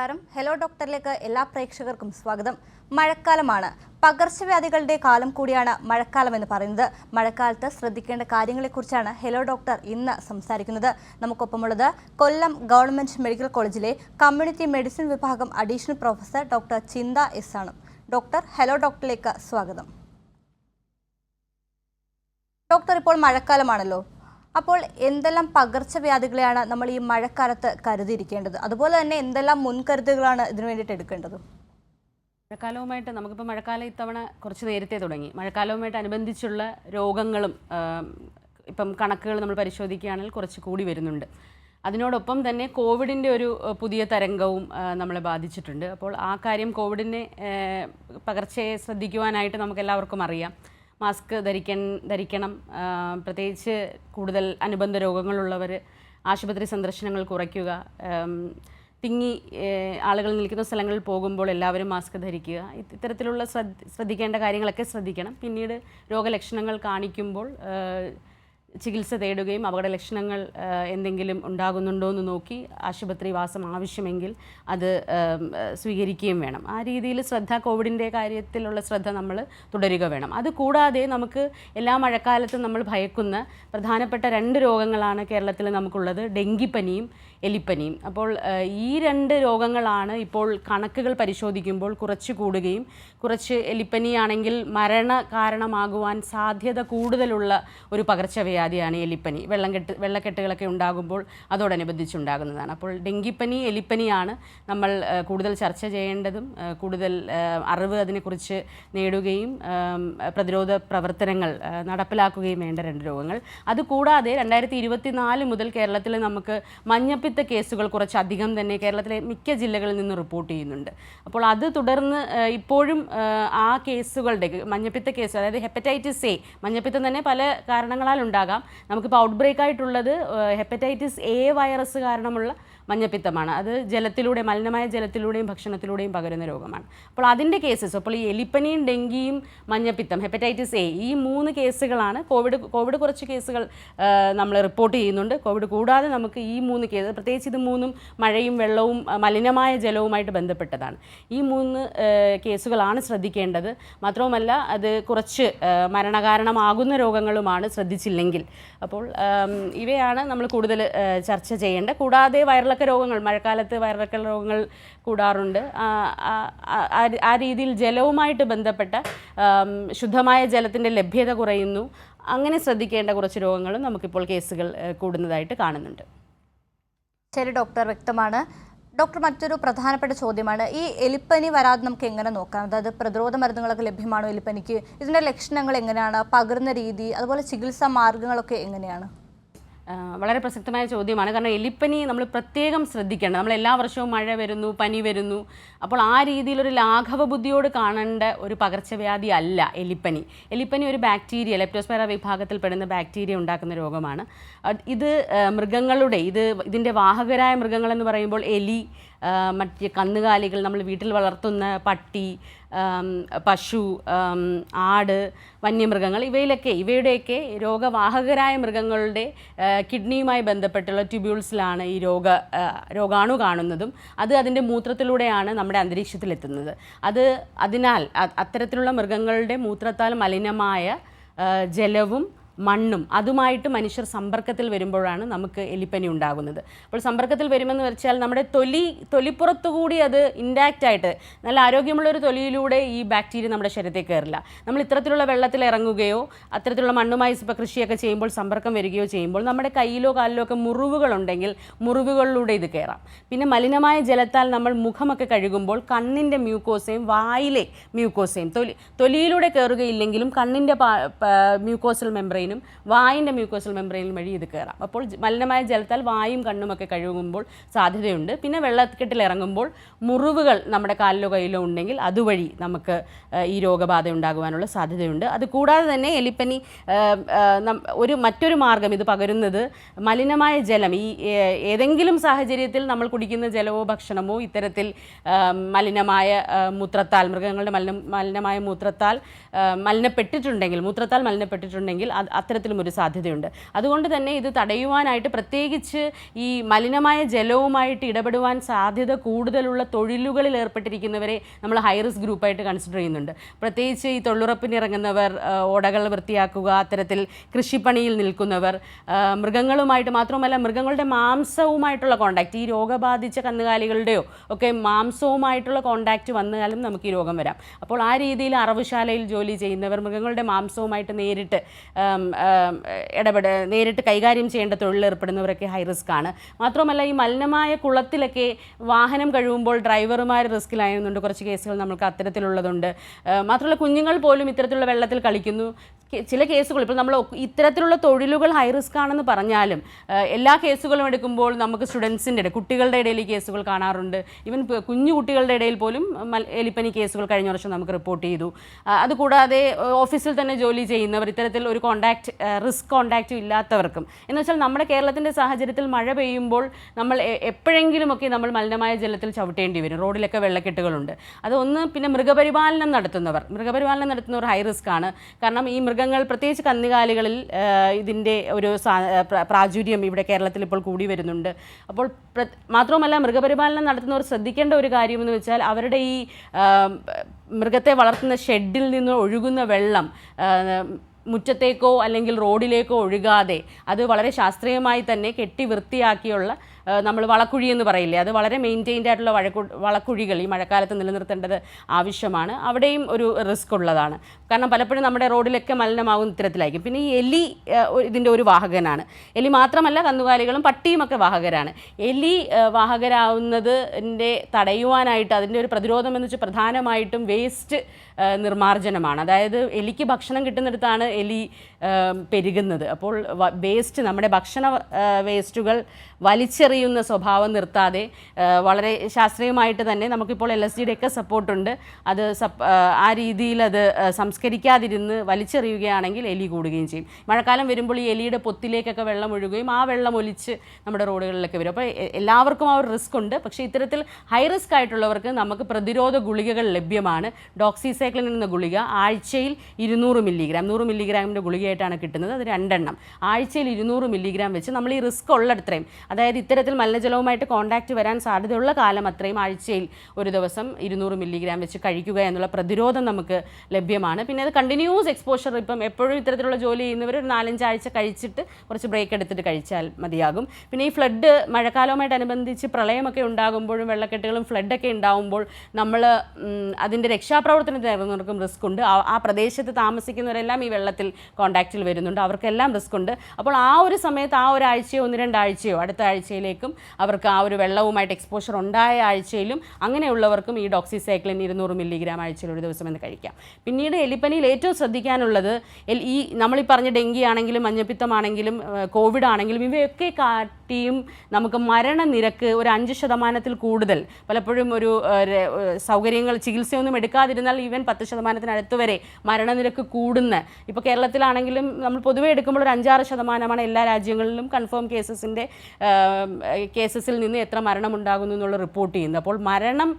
നമസ്കാരം. ഹലോ ഡോക്ടറിലേക്ക് എല്ലാ പ്രേക്ഷകർക്കും സ്വാഗതം. മഴക്കാലമാണ്. പകർച്ചവ്യാധികളുടെ കാലം കൂടിയാണ് മഴക്കാലം എന്ന് പറയുന്നത്. മഴക്കാലത്ത് ശ്രദ്ധിക്കേണ്ട കാര്യങ്ങളെക്കുറിച്ചാണ് ഹലോ ഡോക്ടർ ഇന്ന് സംസാരിക്കുന്നത്. നമുക്കൊപ്പമുള്ളത് കൊല്ലം ഗവൺമെന്റ് മെഡിക്കൽ കോളേജിലെ കമ്മ്യൂണിറ്റി മെഡിസിൻ വിഭാഗം അഡീഷണൽ പ്രൊഫസർ ഡോക്ടർ ചിന്ത എസ് ആണ്. ഡോക്ടർ, ഹലോ ഡോക്ടറിലേക്ക് സ്വാഗതം. ഡോക്ടർ, ഇപ്പോൾ മഴക്കാലമാണല്ലോ. അപ്പോൾ എന്തെല്ലാം പകർച്ചവ്യാധികളെയാണ് നമ്മൾ ഈ മഴക്കാലത്ത് കരുതിയിരിക്കേണ്ടത്? അതുപോലെ തന്നെ എന്തെല്ലാം മുൻകരുതലുകളാണ് ഇതിനു വേണ്ടിയിട്ട് എടുക്കേണ്ടത്? മഴക്കാലവുമായിട്ട് നമുക്കിപ്പോൾ മഴക്കാലം ഇത്തവണ കുറച്ച് നേരത്തെ തുടങ്ങി. മഴക്കാലവുമായിട്ട് അനുബന്ധിച്ചുള്ള രോഗങ്ങളും ഇപ്പം കണക്കുകൾ നമ്മൾ പരിശോധിക്കുകയാണെങ്കിൽ കുറച്ച് കൂടി വരുന്നുണ്ട്. അതിനോടൊപ്പം തന്നെ കോവിഡിൻ്റെ ഒരു പുതിയ തരംഗവും നമ്മളെ ബാധിച്ചിട്ടുണ്ട്. അപ്പോൾ ആ കാര്യം കോവിഡിനെ പകർച്ചയെ ശ്രദ്ധിക്കുവാനായിട്ട് നമുക്കെല്ലാവർക്കും അറിയാം. മാസ്ക് ധരിക്കണം. പ്രത്യേകിച്ച് കൂടുതൽ അനുബന്ധ രോഗങ്ങളുള്ളവർ ആശുപത്രി സന്ദർശനങ്ങൾ കുറയ്ക്കുക. തിങ്ങി ആളുകൾ നിൽക്കുന്ന സ്ഥലങ്ങളിൽ പോകുമ്പോൾ എല്ലാവരും മാസ്ക് ധരിക്കുക. ഇത്തരത്തിലുള്ള ശ്രദ്ധിക്കേണ്ട കാര്യങ്ങളൊക്കെ ശ്രദ്ധിക്കണം. പിന്നീട് രോഗലക്ഷണങ്ങൾ കാണിക്കുമ്പോൾ ചികിത്സ തേടുകയും അപകട ലക്ഷണങ്ങൾ എന്തെങ്കിലും ഉണ്ടാകുന്നുണ്ടോ എന്ന് നോക്കി ആശുപത്രി വാസം ആവശ്യമെങ്കിൽ അത് സ്വീകരിക്കുകയും വേണം. ആ രീതിയിൽ കോവിഡിൻ്റെ കാര്യത്തിലുള്ള ശ്രദ്ധ നമ്മൾ തുടരുക വേണം. അതുകൂടാതെ നമുക്ക് എല്ലാ മഴക്കാലത്തും നമ്മൾ ഭയക്കുന്ന പ്രധാനപ്പെട്ട 2 രോഗങ്ങളാണ് കേരളത്തിൽ നമുക്കുള്ളത്: ഡെങ്കിപ്പനിയും എലിപ്പനിയും. അപ്പോൾ ഈ 2 രോഗങ്ങളാണ് ഇപ്പോൾ കണക്കുകൾ പരിശോധിക്കുമ്പോൾ കുറച്ച് കൂടുകയും, കുറച്ച് എലിപ്പനിയാണെങ്കിൽ മരണ കാരണമാകുവാൻ സാധ്യത കൂടുതലുള്ള ഒരു പകർച്ചവ്യാധിയാണ് എലിപ്പനി. വെള്ളക്കെട്ടുകളൊക്കെ ഉണ്ടാകുമ്പോൾ അതോടനുബന്ധിച്ചുണ്ടാകുന്നതാണ്. അപ്പോൾ ഡെങ്കിപ്പനി, എലിപ്പനിയാണ് നമ്മൾ കൂടുതൽ ചർച്ച ചെയ്യേണ്ടതും കൂടുതൽ അറിവ് അതിനെക്കുറിച്ച് നേടുകയും പ്രതിരോധ പ്രവർത്തനങ്ങൾ നടപ്പിലാക്കുകയും വേണ്ട 2 രോഗങ്ങൾ. അതുകൂടാതെ 2024 മുതൽ കേരളത്തിൽ നമുക്ക് മഞ്ഞപ്പിത്ത കേസുകൾ കുറച്ചധികം തന്നെ കേരളത്തിലെ മിക്ക ജില്ലകളിൽ നിന്ന് റിപ്പോർട്ട് ചെയ്യുന്നുണ്ട്. അപ്പോൾ അത് തുടർന്ന് ഇപ്പോഴും ആ കേസുകളുടെ മഞ്ഞപ്പിത്ത കേസ്, അതായത് ഹെപ്പറ്റൈറ്റിസ് എ, മഞ്ഞപ്പിത്തം തന്നെ പല കാരണങ്ങളാൽ ഉണ്ടാകാം. നമുക്കിപ്പോൾ ഔട്ട് ബ്രേക്ക് ആയിട്ടുള്ളത് ഹെപ്പറ്റൈറ്റിസ് എ വൈറസ് കാരണമുള്ള മഞ്ഞപ്പിത്തമാണ്. അത് ജലത്തിലൂടെ, മലിനമായ ജലത്തിലൂടെയും ഭക്ഷണത്തിലൂടെയും പകരുന്ന രോഗമാണ്. അപ്പോൾ അതിൻ്റെ കേസസ്, അപ്പോൾ ഈ എലിപ്പനിയും ഡെങ്കിയും മഞ്ഞപ്പിത്തം, ഹെപ്പറ്റൈറ്റിസ് എ, ഈ 3 കേസുകളാണ്. കോവിഡ് കുറച്ച് കേസുകൾ നമ്മൾ റിപ്പോർട്ട് ചെയ്യുന്നുണ്ട്. കോവിഡ് കൂടാതെ നമുക്ക് ഈ 3 കേസ്, പ്രത്യേകിച്ച് ഇത് 3ഉം മഴയും വെള്ളവും മലിനമായ ജലവുമായിട്ട് ബന്ധപ്പെട്ടതാണ്. ഈ 3 കേസുകളാണ് ശ്രദ്ധിക്കേണ്ടത്. മാത്രവുമല്ല അത് കുറച്ച് മരണകാരണമാകുന്ന രോഗങ്ങളുമാണ് ശ്രദ്ധിച്ചില്ലെങ്കിൽ. അപ്പോൾ ഇവയാണ് നമ്മൾ കൂടുതൽ ചർച്ച ചെയ്യേണ്ടത്. കൂടാതെ വയറിളക്ക രോഗങ്ങൾ, മഴക്കാലത്ത് വയറിളക്ക രോഗങ്ങൾ കൂടാറുണ്ട്. ആ രീതിയിൽ ജലവുമായിട്ട് ബന്ധപ്പെട്ട ശുദ്ധമായ ജലത്തിൻ്റെ ലഭ്യത കുറയുന്നു. അങ്ങനെ ശ്രദ്ധിക്കേണ്ട കുറച്ച് രോഗങ്ങളും നമുക്കിപ്പോൾ കേസുകൾ കൂടുന്നതായിട്ട് കാണുന്നുണ്ട്. ശരി ഡോക്ടർ, വ്യക്തമാണ്. ഡോക്ടർ, മറ്റൊരു പ്രധാനപ്പെട്ട ചോദ്യമാണ്, ഈ എലിപ്പനി വരാതെ നമുക്ക് എങ്ങനെ നോക്കാം? അതായത് പ്രതിരോധ മരുന്നുകളൊക്കെ ലഭ്യമാണോ എലിപ്പനിക്ക്? ഇതിൻ്റെ ലക്ഷണങ്ങൾ എങ്ങനെയാണ്? പകരുന്ന രീതി, അതുപോലെ ചികിത്സാ മാർഗങ്ങളൊക്കെ എങ്ങനെയാണ്? വളരെ പ്രസക്തമായ ചോദ്യമാണ്. കാരണം എലിപ്പനി നമ്മൾ പ്രത്യേകം ശ്രദ്ധിക്കേണ്ടത്. നമ്മൾ എല്ലാ വർഷവും മഴ വരുന്നു, പനി വരുന്നു. അപ്പോൾ ആ രീതിയിലൊരു ലാഘവ ബുദ്ധിയോട് കാണേണ്ട ഒരു പകർച്ചവ്യാധി അല്ല എലിപ്പനി. എലിപ്പനി ഒരു ബാക്ടീരിയ, ലെപ്റ്റോസ്പൈറ വിഭാഗത്തിൽപ്പെടുന്ന ബാക്ടീരിയ ഉണ്ടാക്കുന്ന രോഗമാണ്. ഇത് മൃഗങ്ങളുടെ, ഇതിൻ്റെ വാഹകരായ മൃഗങ്ങളെന്ന് പറയുമ്പോൾ എലി, മറ്റ് കന്നുകാലികൾ, നമ്മൾ വീട്ടിൽ വളർത്തുന്ന പട്ടി, പശു, ആട്, വന്യമൃഗങ്ങൾ, ഇവയുടെയൊക്കെ രോഗവാഹകരായ മൃഗങ്ങളുടെ കിഡ്നിയുമായി ബന്ധപ്പെട്ടുള്ള ട്യൂബ്യൂൾസിലാണ് ഈ രോഗാണു കാണുന്നതും. അത് അതിൻ്റെ മൂത്രത്തിലൂടെയാണ് നമ്മുടെ അന്തരീക്ഷത്തിലെത്തുന്നത്. അതിനാൽ അത്തരത്തിലുള്ള മൃഗങ്ങളുടെ മൂത്രത്താൽ മലിനമായ ജലവും മണ്ണും അതുമായിട്ട് മനുഷ്യർ സമ്പർക്കത്തിൽ വരുമ്പോഴാണ് നമുക്ക് എലിപ്പനി ഉണ്ടാകുന്നത്. അപ്പോൾ സമ്പർക്കത്തിൽ വരുമെന്ന് വെച്ചാൽ നമ്മുടെ തൊലിപ്പുറത്തുകൂടി അത് ഇൻഡാക്റ്റ് ആയിട്ട്, നല്ല ആരോഗ്യമുള്ളൊരു തൊലിയിലൂടെ ഈ ബാക്ടീരിയ നമ്മുടെ ശരീരത്തിൽ കയറില്ല. നമ്മൾ ഇത്തരത്തിലുള്ള വെള്ളത്തിൽ ഇറങ്ങുകയോ അത്തരത്തിലുള്ള മണ്ണുമായി ഇപ്പോൾ കൃഷിയൊക്കെ ചെയ്യുമ്പോൾ സമ്പർക്കം വരികയോ ചെയ്യുമ്പോൾ നമ്മുടെ കയ്യിലോ കാലിലോ ഒക്കെ മുറിവുകളുണ്ടെങ്കിൽ മുറിവുകളിലൂടെ ഇത് കയറാം. പിന്നെ മലിനമായ ജലത്താൽ നമ്മൾ മുഖമൊക്കെ കഴുകുമ്പോൾ കണ്ണിൻ്റെ മ്യൂക്കോസയും വായിലെ മ്യൂക്കോസയും, തൊലിയിലൂടെ കയറുകയില്ലെങ്കിലും കണ്ണിൻ്റെ മ്യൂക്കോസൽ മെംബ്രെയിൻ, വായിൻ്റെ മ്യൂക്കോസൽ മെംബ്രെയിൻ വഴി ഇത് കയറാം. അപ്പോൾ മലിനമായ ജലത്താൽ വായും കണ്ണുമൊക്കെ കഴുകുമ്പോൾ സാധ്യതയുണ്ട്. പിന്നെ വെള്ളക്കെട്ടിൽ ഇറങ്ങുമ്പോൾ മുറിവുകൾ നമ്മുടെ കാലിലോ കയ്യിലോ ഉണ്ടെങ്കിൽ അതുവഴി നമുക്ക് ഈ രോഗബാധ ഉണ്ടാകുവാനുള്ള സാധ്യതയുണ്ട്. അതുകൂടാതെ തന്നെ എലിപ്പനി മറ്റൊരു മാർഗം ഇത് പകരുന്നത് മലിനമായ ജലം, ഈ ഏതെങ്കിലും സാഹചര്യത്തിൽ നമ്മൾ കുടിക്കുന്ന ജലമോ ഭക്ഷണമോ ഇത്തരത്തിൽ മലിനമായ മൂത്രത്താൽ, മൃഗങ്ങളുടെ മലിനമായ മൂത്രത്താൽ മലിനപ്പെട്ടിട്ടുണ്ടെങ്കിൽ അത്തരത്തിലും ഒരു സാധ്യതയുണ്ട്. അതുകൊണ്ട് തന്നെ ഇത് തടയുവാനായിട്ട് പ്രത്യേകിച്ച് ഈ മലിനമായ ജലവുമായിട്ട് ഇടപെടുവാൻ സാധ്യത കൂടുതലുള്ള തൊഴിലുകളിൽ ഏർപ്പെട്ടിരിക്കുന്നവരെ നമ്മൾ ഹൈ റിസ്ക് ഗ്രൂപ്പായിട്ട് കൺസിഡർ ചെയ്യുന്നുണ്ട്. പ്രത്യേകിച്ച് ഈ തൊഴിലുറപ്പിനിറങ്ങുന്നവർ, ഓടകൾ വൃത്തിയാക്കുക, അത്തരത്തിൽ കൃഷിപ്പണിയിൽ നിൽക്കുന്നവർ, മൃഗങ്ങളുമായിട്ട് മാത്രമല്ല മൃഗങ്ങളുടെ മാംസവുമായിട്ടുള്ള കോണ്ടാക്ട്, ഈ രോഗബാധിച്ച കന്നുകാലികളുടെയോ ഒക്കെ മാംസവുമായിട്ടുള്ള കോണ്ടാക്റ്റ് വന്നാലും നമുക്ക് ഈ രോഗം വരാം. അപ്പോൾ ആ രീതിയിൽ അറവുശാലയിൽ ജോലി ചെയ്യുന്നവർ, മൃഗങ്ങളുടെ മാംസവുമായിട്ട് നേരിട്ട് കൈകാര്യം ചെയ്യേണ്ട തൊഴിലേർപ്പെടുന്നവരൊക്കെ ഹൈ റിസ്ക് ആണ്. മാത്രമല്ല ഈ മലിനമായ കുളത്തിലൊക്കെ വാഹനം കഴുകുമ്പോൾ ഡ്രൈവർമാർ റിസ്കിലായിരുന്നുണ്ട്. കുറച്ച് കേസുകൾ നമുക്ക് അത്തരത്തിലുള്ളതുണ്ട്. മാത്രമല്ല കുഞ്ഞുങ്ങൾ പോലും ഇത്തരത്തിലുള്ള വെള്ളത്തിൽ കളിക്കുന്നു. ചില കേസുകൾ ഇപ്പോൾ നമ്മൾ ഇത്തരത്തിലുള്ള തൊഴിലുകൾ ഹൈ റിസ്ക് ആണെന്ന് പറഞ്ഞാലും എല്ലാ കേസുകളും എടുക്കുമ്പോൾ നമുക്ക് സ്റ്റുഡൻസിൻ്റെ കുട്ടികളുടെ ഇടയിൽ ഈ കേസുകൾ കാണാറുണ്ട്. ഈവൻ കുഞ്ഞു കുട്ടികളുടെ ഇടയിൽ പോലും എലിപ്പനി കേസുകൾ കഴിഞ്ഞ വർഷം നമുക്ക് റിപ്പോർട്ട് ചെയ്തു. അതുകൂടാതെ ഓഫീസിൽ തന്നെ ജോലി ചെയ്യുന്നവർ, ഇത്തരത്തിൽ ഒരു റിസ്ക് കോണ്ടാക്റ്റും ഇല്ലാത്തവർക്കും, എന്ന് വെച്ചാൽ നമ്മുടെ കേരളത്തിൻ്റെ സാഹചര്യത്തിൽ മഴ പെയ്യുമ്പോൾ നമ്മൾ എപ്പോഴെങ്കിലുമൊക്കെ നമ്മൾ മലിനമായ ജലത്തിൽ ചവിട്ടേണ്ടി വരും. റോഡിലൊക്കെ വെള്ളക്കെട്ടുകളുണ്ട്. അതൊന്ന്. പിന്നെ മൃഗപരിപാലനം നടത്തുന്നവർ ഹൈ റിസ്ക് ആണ്. കാരണം ഈ മൃഗങ്ങൾ, പ്രത്യേകിച്ച് കന്നുകാലികളിൽ ഇതിൻ്റെ ഒരു പ്രാചുര്യം ഇവിടെ കേരളത്തിൽ ഇപ്പോൾ കൂടി വരുന്നുണ്ട്. അപ്പോൾ മാത്രവുമല്ല മൃഗപരിപാലനം നടത്തുന്നവർ ശ്രദ്ധിക്കേണ്ട ഒരു കാര്യമെന്ന് വെച്ചാൽ അവരുടെ ഈ മൃഗത്തെ വളർത്തുന്ന ഷെഡിൽ നിന്ന് ഒഴുകുന്ന വെള്ളം മുറ്റത്തേക്കോ അല്ലെങ്കിൽ റോഡിലേക്കോ ഒഴുകാതെ അത് വളരെ ശാസ്ത്രീയമായി തന്നെ കെട്ടി വൃത്തിയാക്കിയുള്ള നമ്മൾ വളക്കുഴി എന്ന് പറയില്ലേ, അത് വളരെ മെയിൻറ്റെയിൻഡ് ആയിട്ടുള്ള വളക്കുഴികൾ ഈ മഴക്കാലത്ത് നിലനിർത്തേണ്ടത് ആവശ്യമാണ്. അവിടെയും ഒരു റിസ്ക് ഉള്ളതാണ്. കാരണം പലപ്പോഴും നമ്മുടെ റോഡിലൊക്കെ മലിനമാകുന്ന ഇത്തരത്തിലായിരിക്കും. പിന്നെ ഈ എലി ഇതിൻ്റെ ഒരു വാഹകനാണ്. എലി മാത്രമല്ല കന്നുകാലികളും പട്ടിയുമൊക്കെ വാഹകരാണ്. എലി വാഹകരാവുന്നതിൻ്റെ തടയുവാനായിട്ട് അതിൻ്റെ ഒരു പ്രതിരോധം എന്ന് വെച്ചാൽ പ്രധാനമായിട്ടും വേസ്റ്റ് നിർമ്മാർജ്ജനമാണ്. അതായത് എലിക്ക് ഭക്ഷണം കിട്ടുന്നിടത്താണ് എലി പെരുകുന്നത്. അപ്പോൾ വേസ്റ്റ്, നമ്മുടെ ഭക്ഷണ വേസ്റ്റുകൾ വലിച്ചെറിയുന്ന സ്വഭാവം നിർത്താതെ വളരെ ശാസ്ത്രീയമായിട്ട് തന്നെ നമുക്കിപ്പോൾ LSDയുടെ ഒക്കെ സപ്പോർട്ടുണ്ട്. അത് ആ രീതിയിൽ അത് സംസ്കരിക്കാതിരുന്ന് വലിച്ചെറിയുകയാണെങ്കിൽ എലി കൂടുകയും ചെയ്യും. മഴക്കാലം വരുമ്പോൾ ഈ എലിയുടെ പൊത്തിലേക്കൊക്കെ വെള്ളം ഒഴുകുകയും ആ വെള്ളം ഒലിച്ച് നമ്മുടെ റോഡുകളിലൊക്കെ വരും. അപ്പോൾ എല്ലാവർക്കും ആ ഒരു റിസ്ക് ഉണ്ട്. പക്ഷേ ഇത്തരത്തിൽ ഹൈ റിസ്ക് ആയിട്ടുള്ളവർക്ക് നമുക്ക് പ്രതിരോധ ഗുളികകൾ ലഭ്യമാണ്. ഡോക്സിസൈക്ലിൻ എന്ന ഗുളിക ആഴ്ചയിൽ 200 മില്ലിഗ്രാം 100 മില്ലിഗ്രാമിൻ്റെ ഗുളികയായിട്ടാണ് കിട്ടുന്നത്. അത് 2 എണ്ണം ആഴ്ചയിൽ 200 മില്ലിഗ്രാം വെച്ച് നമ്മൾ ഈ റിസ്ക് ഉള്ളിടത്രയും, അതായത് ഇത്തരത്തിൽ മലിനജലവുമായിട്ട് കോണ്ടാക്റ്റ് വരാൻ സാധ്യതയുള്ള കാലം അത്രയും ആഴ്ചയിൽ ഒരു ദിവസം 200 മില്ലിഗ്രാം വെച്ച് കഴിക്കുക എന്നുള്ള പ്രതിരോധം നമുക്ക് ലഭ്യമാണ്. പിന്നെ അത് കണ്ടിന്യൂസ് എക്സ്പോഷർ, ഇപ്പം എപ്പോഴും ഇത്തരത്തിലുള്ള ജോലി ചെയ്യുന്നവർ ഒരു 4-5 ആഴ്ച കഴിച്ചിട്ട് കുറച്ച് ബ്രേക്ക് എടുത്തിട്ട് കഴിച്ചാൽ മതിയാകും. പിന്നെ ഈ ഫ്ലഡ്, മഴക്കാലവുമായിട്ടനുബന്ധിച്ച് പ്രളയമൊക്കെ ഉണ്ടാകുമ്പോഴും വെള്ളക്കെട്ടുകളും ഫ്ലഡൊക്കെ ഉണ്ടാകുമ്പോൾ നമ്മൾ അതിൻ്റെ രക്ഷാപ്രവർത്തനത്തിന് ഇറങ്ങുന്നവർക്കും റിസ്ക് ഉണ്ട്. ആ പ്രദേശത്ത് താമസിക്കുന്നവരെല്ലാം ഈ വെള്ളത്തിൽ കോണ്ടാക്റ്റിൽ വരുന്നുണ്ട്, അവർക്കെല്ലാം റിസ്ക് ഉണ്ട്. അപ്പോൾ ആ ഒരു സമയത്ത് ആ ഒരാഴ്ചയോ 1-2 ആഴ്ചയോ അടുത്ത ആഴ്ചയിലേക്കും അവർക്ക് ആ ഒരു വെള്ളവുമായിട്ട് എക്സ്പോഷർ ഉണ്ടായ ആഴ്ചയിലും അങ്ങനെയുള്ളവർക്കും ഈ ഡോക്സിസൈക്ലിൻ 200 മില്ലിഗ്രാം ആഴ്ചയിൽ ഒരു ദിവസം എന്ന് കഴിക്കാം. പിന്നീട് എലിപ്പനിയിൽ ഏറ്റവും ശ്രദ്ധിക്കാനുള്ളത് ഈ നമ്മളീ പറഞ്ഞ ഡെങ്കി ആണെങ്കിലും മഞ്ഞപ്പിത്തമാണെങ്കിലും കോവിഡ് ആണെങ്കിലും ഇവയൊക്കെ കാട്ടിയും നമുക്ക് മരണനിരക്ക് ഒരു 5% കൂടുതൽ, പലപ്പോഴും ഒരു സൗകര്യങ്ങൾ ചികിത്സയൊന്നും എടുക്കാതിരുന്നാൽ ഈവൻ 10% വരെ മരണനിരക്ക് കൂടുന്ന, ഇപ്പോൾ കേരളത്തിലാണെങ്കിലും നമ്മൾ പൊതുവെ എടുക്കുമ്പോൾ ഒരു 5-6% എല്ലാ രാജ്യങ്ങളിലും കൺഫേം കേസസിൽ നിന്ന് എത്ര മരണമുണ്ടാകുന്നു എന്നുള്ള റിപ്പോർട്ട് ചെയ്യുന്നത്. അപ്പോൾ മരണം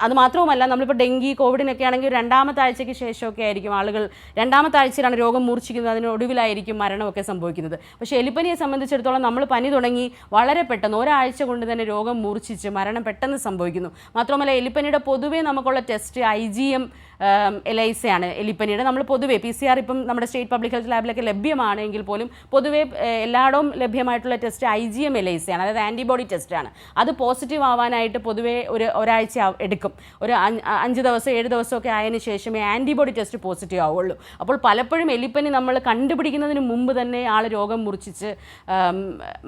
അത് മാത്രവുമല്ല, നമ്മളിപ്പോൾ ഡെങ്കി കോവിഡിനൊക്കെ ആണെങ്കിൽ 2ാമത്തെ ആഴ്ചയ്ക്ക് ശേഷമൊക്കെ ആയിരിക്കും ആളുകൾ, 2ാമത്തെ ആഴ്ചയിലാണ് രോഗം മൂർച്ഛിക്കുന്നത്, അതിനൊടുവിലായിരിക്കും മരണമൊക്കെ സംഭവിക്കുന്നത്. പക്ഷേ എലിപ്പനിയെ സംബന്ധിച്ചിടത്തോളം നമ്മൾ പനി തുടങ്ങി വളരെ പെട്ടെന്ന് ഒരാഴ്ച കൊണ്ട് തന്നെ രോഗം മൂർച്ഛിച്ച് മരണം പെട്ടെന്ന് സംഭവിക്കുന്നു. മാത്രമല്ല എലിപ്പനിയുടെ പൊതുവേ നമുക്കുള്ള ടെസ്റ്റ് IgM എലൈസയാണ്. എലിപ്പനിയുടെ നമ്മൾ പൊതുവേ PCR ഇപ്പം നമ്മുടെ സ്റ്റേറ്റ് പബ്ലിക് ഹെൽത്ത് ലാബിലൊക്കെ ലഭ്യമാണെങ്കിൽ പോലും പൊതുവേ എല്ലായിടവും ലഭ്യമായിട്ടുള്ള ടെസ്റ്റ് IgM എലൈസയാണ്, അതായത് ആൻറ്റിബോഡി ടെസ്റ്റാണ്. അത് പോസിറ്റീവ് ആവാനായിട്ട് പൊതുവേ ഒരാഴ്ച എടുക്കും. ഒരു 5 ദിവസം 7 ദിവസമൊക്കെ ആയതിനു ശേഷമേ ആൻറ്റിബോഡി ടെസ്റ്റ് പോസിറ്റീവ് ആവുള്ളൂ. അപ്പോൾ പലപ്പോഴും എലിപ്പനി നമ്മൾ കണ്ടുപിടിക്കുന്നതിന് മുമ്പ് തന്നെ ആൾ രോഗം മുറിച്ചിച്ച്,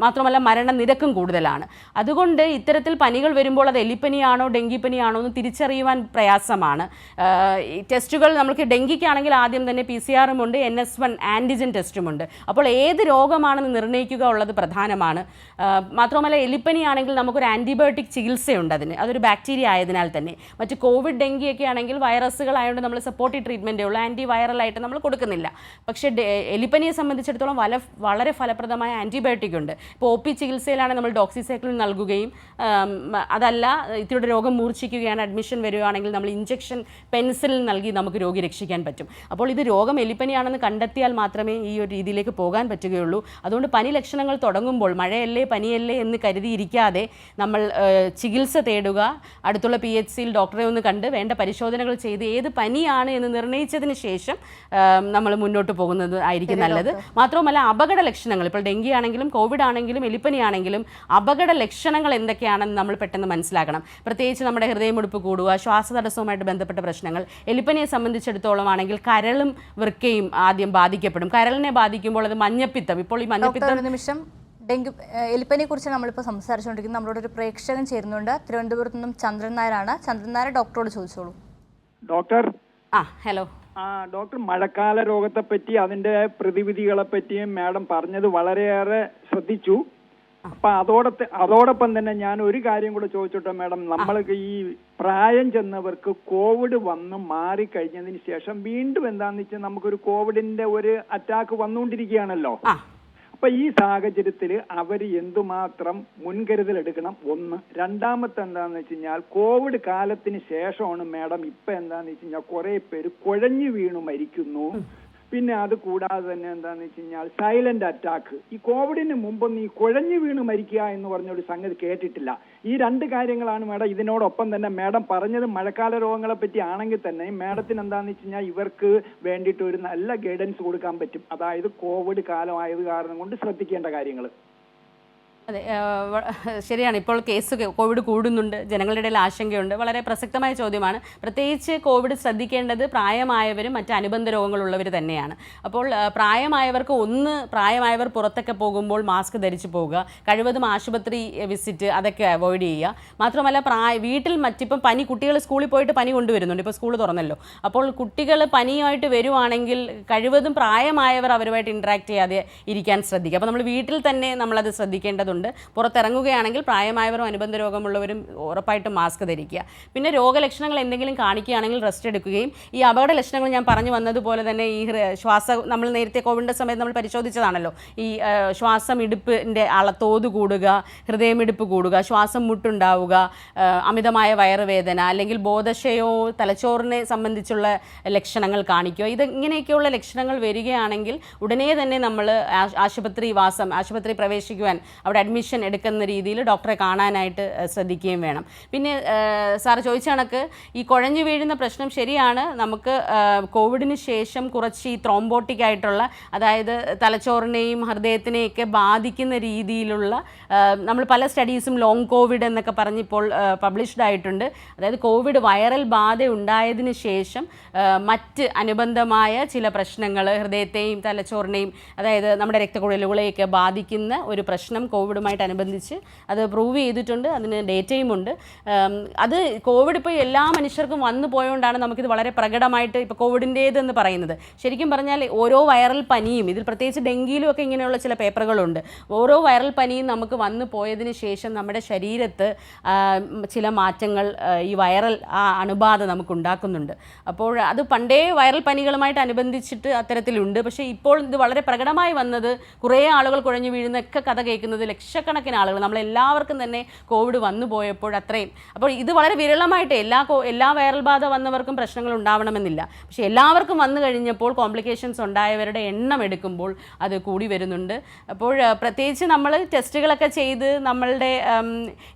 മാത്രമല്ല മരണനിരക്കും കൂടുതലാണ്. അതുകൊണ്ട് ഇത്തരത്തിൽ പനികൾ വരുമ്പോൾ അത് എലിപ്പനിയാണോ ഡെങ്കിപ്പനിയാണോ എന്ന് തിരിച്ചറിയുവാൻ പ്രയാസമാണ്. ഈ ടെസ്റ്റുകൾ നമുക്ക് ഡെങ്കിക്കാണെങ്കിൽ ആദ്യം തന്നെ PCR-ഉം ഉണ്ട്, NS1 ആൻറ്റിജൻ ടെസ്റ്റുമുണ്ട്. അപ്പോൾ ഏത് രോഗമാണെന്ന് നിർണ്ണയിക്കുക ഉള്ളത് പ്രധാനമാണ്. മാത്രമല്ല എലിപ്പനിയാണെങ്കിൽ നമുക്കൊരു ആൻറ്റിബയോട്ടിക് ചികിത്സയുണ്ട് അതിന്, അതൊരു ബാക്ടീരിയ ആയതിനാൽ തന്നെ. മറ്റ് കോവിഡ് ഡെങ്കിയൊക്കെ ആണെങ്കിൽ വൈറസുകളായതുകൊണ്ട് നമ്മൾ സപ്പോർട്ടീവ് ട്രീറ്റ്മെൻറ്റേ ഉള്ളൂ, ആൻറ്റി വൈറലായിട്ട് നമ്മൾ കൊടുക്കുന്നില്ല. പക്ഷേ എലിപ്പനിയെ സംബന്ധിച്ചിടത്തോളം വളരെ ഫലപ്രദമായ ആൻറ്റിബയോട്ടിക് ഉണ്ട്. ഇപ്പോൾ OP ചികിത്സയിലാണ് നമ്മൾ ഡോക്സിസൈക്ലിൻ നൽകുകയും, അതല്ല ഇത്തിരി രോഗം മൂർച്ഛിക്കുകയാണ്, അഡ്മിഷൻ വരികയാണെങ്കിൽ നമ്മൾ ഇഞ്ചക്ഷൻ പെൻസിലിൻ ഇൻസുലിൻ നൽകി നമുക്ക് രോഗി രക്ഷിക്കാൻ പറ്റും. അപ്പോൾ ഇത് രോഗം എലിപ്പനിയാണെന്ന് കണ്ടെത്തിയാൽ മാത്രമേ ഈ ഒരു രീതിയിലേക്ക് പോകാൻ പറ്റുകയുള്ളൂ. അതുകൊണ്ട് പനി ലക്ഷണങ്ങൾ തുടങ്ങുമ്പോൾ മഴയല്ലേ പനിയല്ലേ എന്ന് കരുതിയിരിക്കാതെ നമ്മൾ ചികിത്സ തേടുക. അടുത്തുള്ള PHCയിൽ ഡോക്ടറെ ഒന്ന് കണ്ട് വേണ്ട പരിശോധനകൾ ചെയ്ത് ഏത് പനിയാണ് എന്ന് നിർണ്ണയിച്ചതിന് ശേഷം നമ്മൾ മുന്നോട്ട് പോകുന്നത് ആയിരിക്കും നല്ലത്. മാത്രവുമല്ല അപകട ലക്ഷണങ്ങൾ, ഇപ്പോൾ ഡെങ്കി ആണെങ്കിലും കോവിഡ് ആണെങ്കിലും എലിപ്പനി ആണെങ്കിലും അപകട ലക്ഷണങ്ങൾ എന്തൊക്കെയാണെന്ന് നമ്മൾ പെട്ടെന്ന് മനസ്സിലാക്കണം. പ്രത്യേകിച്ച് നമ്മുടെ ഹൃദയമിടിപ്പ് കൂടുക, ശ്വാസതടസ്സവുമായിട്ട് ബന്ധപ്പെട്ട പ്രശ്നങ്ങൾ. എലിപ്പനിയെ സംബന്ധിച്ചിടത്തോളം ആണെങ്കിൽ കരളും വൃക്കയും ആദ്യം ബാധിക്കപ്പെടും. കരളിനെ ബാധിക്കുമ്പോൾ അത് മഞ്ഞപ്പിത്തം. ഇപ്പോൾ ഈ മഞ്ഞപ്പിത്തം നിമിഷം ഡെങ്കു എലിപ്പനിയെ കുറിച്ച് നമ്മളിപ്പോൾ സംസാരിച്ചുകൊണ്ടിരിക്കുന്നത്. നമ്മളോട് ഒരു പ്രേക്ഷകൻ ചേരുന്നുണ്ട്. തിരുവനന്തപുരത്ത് നിന്നും ചന്ദ്രൻ നായരാണ്. ചന്ദ്രൻ നായർ ഡോക്ടറോട് ചോദിച്ചോളൂ. ഡോക്ടർ ഹലോ ഡോക്ടർ, മഴക്കാല രോഗത്തെ പറ്റി അതിന്റെ പ്രതിവിധികളെ പറ്റിയും മാഡം പറഞ്ഞത് വളരെയേറെ ശ്രദ്ധിച്ചു. അപ്പൊ അതോടൊപ്പം തന്നെ ഞാൻ ഒരു കാര്യം കൂടെ ചോദിച്ചോട്ടെ മാഡം, നമ്മൾക്ക് ഈ പ്രായം ചെന്നവർക്ക് കോവിഡ് വന്ന് മാറിക്കഴിഞ്ഞതിന് ശേഷം വീണ്ടും എന്താന്ന് വെച്ചാൽ നമുക്കൊരു കോവിഡിന്റെ ഒരു അറ്റാക്ക് വന്നുകൊണ്ടിരിക്കുകയാണല്ലോ. അപ്പൊ ഈ സാഹചര്യത്തിൽ അവർ എന്തുമാത്രം മുൻകരുതൽ എടുക്കണം? ഒന്ന്. രണ്ടാമത്തെ എന്താന്ന് വെച്ച് കഴിഞ്ഞാൽ കോവിഡ് കാലത്തിന് ശേഷമാണ് മാഡം ഇപ്പൊ എന്താന്ന് വെച്ച് കഴിഞ്ഞാൽ കുറെ പേര് കുഴഞ്ഞു വീണു മരിക്കുന്നു. പിന്നെ അത് കൂടാതെ തന്നെ എന്താന്ന് വെച്ച് കഴിഞ്ഞാൽ സൈലന്റ് അറ്റാക്ക്. ഈ കോവിഡിന് മുമ്പൊന്നും ഈ കുഴഞ്ഞു വീണ് മരിക്കുക എന്ന് പറഞ്ഞൊരു സംഗതി കേട്ടിട്ടില്ല. ഈ രണ്ട് കാര്യങ്ങളാണ് മാഡം. ഇതിനോടൊപ്പം തന്നെ മാഡം പറഞ്ഞത് മഴക്കാല രോഗങ്ങളെ പറ്റി ആണെങ്കിൽ തന്നെ മാഡത്തിന് എന്താന്ന് വെച്ച് കഴിഞ്ഞാൽ ഇവർക്ക് വേണ്ടിയിട്ട് ഒരു നല്ല ഗൈഡൻസ് കൊടുക്കാൻ പറ്റും. അതായത് കോവിഡ് കാലമായത് കാരണം കൊണ്ട് ശ്രദ്ധിക്കേണ്ട കാര്യങ്ങൾ. അതെ, ശരിയാണ്. ഇപ്പോൾ കോവിഡ് കൂടുന്നുണ്ട്, ജനങ്ങളുടെ ഇടയിൽ ആശങ്കയുണ്ട്. വളരെ പ്രസക്തമായ ചോദ്യമാണ്. പ്രത്യേകിച്ച് കോവിഡ് ശ്രദ്ധിക്കേണ്ടത് പ്രായമായവരും മറ്റ് അനുബന്ധ രോഗങ്ങളുള്ളവർ തന്നെയാണ്. അപ്പോൾ പ്രായമായവർ പുറത്തൊക്കെ പോകുമ്പോൾ മാസ്ക് ധരിച്ചു പോവുക, കഴിവതും ആശുപത്രി വിസിറ്റ് അതൊക്കെ അവോയ്ഡ് ചെയ്യുക. മാത്രമല്ല വീട്ടിൽ മറ്റിപ്പം കുട്ടികൾ സ്കൂളിൽ പോയിട്ട് പനി കൊണ്ടുവരുന്നുണ്ട്. ഇപ്പോൾ സ്കൂൾ തുറന്നല്ലോ. അപ്പോൾ കുട്ടികൾ പനിയായിട്ട് വരുവാണെങ്കിൽ കഴിവതും പ്രായമായവർ അവരുമായിട്ട് ഇൻട്രാക്ട് ചെയ്യാതെ ഇരിക്കാൻ ശ്രദ്ധിക്കുക. അപ്പോൾ നമ്മൾ വീട്ടിൽ തന്നെ നമ്മളത് ശ്രദ്ധിക്കേണ്ടതുണ്ട്. പുറത്തിറങ്ങുകയാണെങ്കിൽ പ്രായമായവരും അനുബന്ധ രോഗമുള്ളവരും ഉറപ്പായിട്ടും മാസ്ക് ധരിക്കുക. പിന്നെ രോഗലക്ഷണങ്ങൾ എന്തെങ്കിലും കാണിക്കുകയാണെങ്കിൽ റെസ്റ്റ് എടുക്കുകയും ഈ അപകട ലക്ഷണങ്ങൾ ഞാൻ പറഞ്ഞു വന്നതുപോലെ തന്നെ ഈ നമ്മൾ നേരത്തെ കോവിഡിൻ്റെ സമയത്ത് നമ്മൾ പരിശോധിച്ചതാണല്ലോ, ഈ ശ്വാസമിടിപ്പിൻ്റെ തോത് കൂടുക, ഹൃദയമിടിപ്പ് കൂടുക, ശ്വാസം മുട്ടുണ്ടാവുക, അമിതമായ വയറുവേദന, അല്ലെങ്കിൽ ബോധക്ഷയോ തലച്ചോറിനെ സംബന്ധിച്ചുള്ള ലക്ഷണങ്ങൾ കാണിക്കുക. ഇങ്ങനെയൊക്കെയുള്ള ലക്ഷണങ്ങൾ വരികയാണെങ്കിൽ ഉടനെ തന്നെ നമ്മൾ ആശുപത്രി പ്രവേശിക്കുവാൻ, അവിടെ അഡ്മിഷൻ എടുക്കുന്ന രീതിയിൽ ഡോക്ടറെ കാണാനായിട്ട് ശ്രദ്ധിക്കുകയും വേണം. പിന്നെ സാർ ചോദിച്ച കണക്ക് ഈ കുഴഞ്ഞു വീഴുന്ന പ്രശ്നം ശരിയാണ്. നമുക്ക് കോവിഡിന് ശേഷം കുറച്ച് ഈ ത്രോംബോട്ടിക് ആയിട്ടുള്ള, അതായത് തലച്ചോറിനെയും ഹൃദയത്തിനെയൊക്കെ ബാധിക്കുന്ന രീതിയിലുള്ള നമ്മൾ പല സ്റ്റഡീസും ലോങ് കോവിഡ് എന്നൊക്കെ പറഞ്ഞ് ഇപ്പോൾ പബ്ലിഷ്ഡ് ആയിട്ടുണ്ട്. അതായത് കോവിഡ് വൈറൽ ബാധ ഉണ്ടായതിനു ശേഷം മറ്റ് അനുബന്ധമായ ചില പ്രശ്നങ്ങൾ ഹൃദയത്തെയും തലച്ചോറിനെയും, അതായത് നമ്മുടെ രക്തക്കുഴലുകളെയൊക്കെ ബാധിക്കുന്ന ഒരു പ്രശ്നം കോവിഡുമായിട്ടനുബന്ധിച്ച് അത് പ്രൂവ് ചെയ്തിട്ടുണ്ട്. അതിന് ഡേറ്റയും ഉണ്ട്. അത് കോവിഡ് ഇപ്പോൾ എല്ലാ മനുഷ്യർക്കും വന്നു പോയതുകൊണ്ടാണ് നമുക്കിത് വളരെ പ്രകടമായിട്ട് ഇപ്പോൾ കോവിഡിൻ്റേതെന്ന് പറയുന്നത്. ശരിക്കും പറഞ്ഞാൽ ഓരോ വൈറൽ പനിയും, ഇതിൽ പ്രത്യേകിച്ച് ഡെങ്കിയിലും ഒക്കെ ഇങ്ങനെയുള്ള ചില പേപ്പറുകളുണ്ട്, ഓരോ വൈറൽ പനിയും നമുക്ക് വന്നു പോയതിന് ശേഷം നമ്മുടെ ശരീരത്ത് ചില മാറ്റങ്ങൾ ഈ വൈറൽ അണുബാധ നമുക്കുണ്ടാക്കുന്നുണ്ട്. അപ്പോൾ അത് പണ്ടേ വൈറൽ പനികളുമായിട്ട് അനുബന്ധിച്ചിട്ട് അത്തരത്തിലുണ്ട്. പക്ഷേ ഇപ്പോൾ ഇത് വളരെ പ്രകടമായി വന്നത്, കുറേ ആളുകൾ കുഴഞ്ഞു വീഴുന്നൊക്കെ കഥ കേൾക്കുന്നത് ലക്ഷക്കണക്കിന് ആളുകൾ, നമ്മളെല്ലാവർക്കും തന്നെ കോവിഡ് വന്നു പോയപ്പോൾ അത്രയും. അപ്പോൾ ഇത് വളരെ വിരളമായിട്ട് എല്ലാ വൈറൽ ബാധ വന്നവർക്കും പ്രശ്നങ്ങൾ ഉണ്ടാവണമെന്നില്ല. പക്ഷേ എല്ലാവർക്കും വന്നു കഴിഞ്ഞപ്പോൾ കോംപ്ലിക്കേഷൻസ് ഉണ്ടായവരുടെ എണ്ണം എടുക്കുമ്പോൾ അത് കൂടി വരുന്നുണ്ട്. അപ്പോൾ പ്രത്യേകിച്ച് നമ്മൾ ടെസ്റ്റുകളൊക്കെ ചെയ്ത് നമ്മളുടെ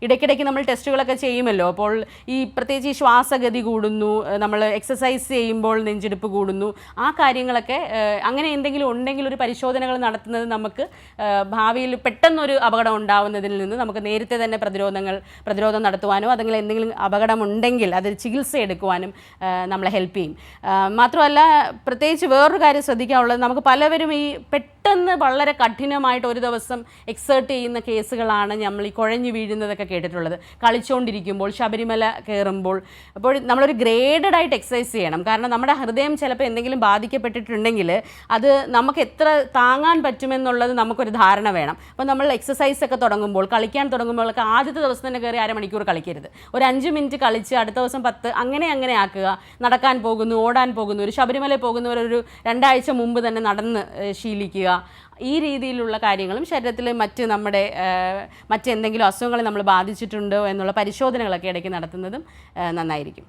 ഇടയ്ക്കിടയ്ക്ക് നമ്മൾ ടെസ്റ്റുകളൊക്കെ ചെയ്യുമല്ലോ. അപ്പോൾ ഈ പ്രത്യേകിച്ച് ഈ ശ്വാസഗതി കൂടുന്നു, നമ്മൾ എക്സസൈസ് ചെയ്യുമ്പോൾ നെഞ്ചെടുപ്പ് കൂടുന്നു, ആ കാര്യങ്ങളൊക്കെ അങ്ങനെ എന്തെങ്കിലും ഉണ്ടെങ്കിൽ ഒരു പരിശോധനകൾ നടത്തുന്നത് നമുക്ക് ഭാവിയിൽ പെട്ടെന്നൊരു അപകടം ഉണ്ടാവുന്നതിൽ നിന്ന് നമുക്ക് നേരത്തെ തന്നെ പ്രതിരോധം നടത്തുവാനോ അല്ലെങ്കിൽ എന്തെങ്കിലും അപകടമുണ്ടെങ്കിൽ അതിൽ ചികിത്സ എടുക്കുവാനും നമ്മളെ ഹെൽപ്പ് ചെയ്യും. മാത്രമല്ല പ്രത്യേകിച്ച് വേറൊരു കാര്യം ശ്രദ്ധിക്കാനുള്ളത്, നമുക്ക് പലവരും ഈ പെട്ടെന്ന് വളരെ കഠിനമായിട്ട് ഒരു ദിവസം എക്സേർട്ട് ചെയ്യുന്ന കേസുകളാണ് നമ്മൾ ഈ കുഴഞ്ഞു വീഴുന്നതൊക്കെ കേട്ടിട്ടുള്ളത്. കളിച്ചുകൊണ്ടിരിക്കുമ്പോൾ, ശബരിമല കയറുമ്പോൾ. അപ്പോൾ നമ്മളൊരു ഗ്രേഡഡ് ആയിട്ട് എക്സസൈസ് ചെയ്യണം. കാരണം നമ്മുടെ ഹൃദയം ചിലപ്പോൾ എന്തെങ്കിലും ബാധിക്കപ്പെട്ടിട്ടുണ്ടെങ്കിൽ അത് നമുക്ക് എത്ര താങ്ങാൻ പറ്റുമെന്നുള്ളത് നമുക്കൊരു ധാരണ വേണം. അപ്പോൾ നമ്മൾ എക്സസൈസ് ഒക്കെ തുടങ്ങുമ്പോൾ, കളിക്കാൻ തുടങ്ങുമ്പോഴൊക്കെ ആദ്യത്തെ ദിവസം തന്നെ കയറി അരമണിക്കൂർ കളിക്കരുത്. ഒരു 5 മിനിറ്റ് കളിച്ച് അടുത്ത ദിവസം 10 അങ്ങനെ ആക്കുക. നടക്കാൻ പോകുന്നു, ഓടാൻ പോകുന്നു, ഒരു ശബരിമല പോകുന്നവരൊരു 2 ആഴ്ച മുമ്പ് തന്നെ നടന്ന് ശീലിക്കുക. ഈ രീതിയിലുള്ള കാര്യങ്ങളും ശരീരത്തിൽ മറ്റെന്തെങ്കിലും അസുഖങ്ങൾ നമ്മൾ ബാധിച്ചിട്ടുണ്ടോ എന്നുള്ള പരിശോധനകളൊക്കെ ഇടയ്ക്ക് നടത്തുന്നതും നന്നായിരിക്കും.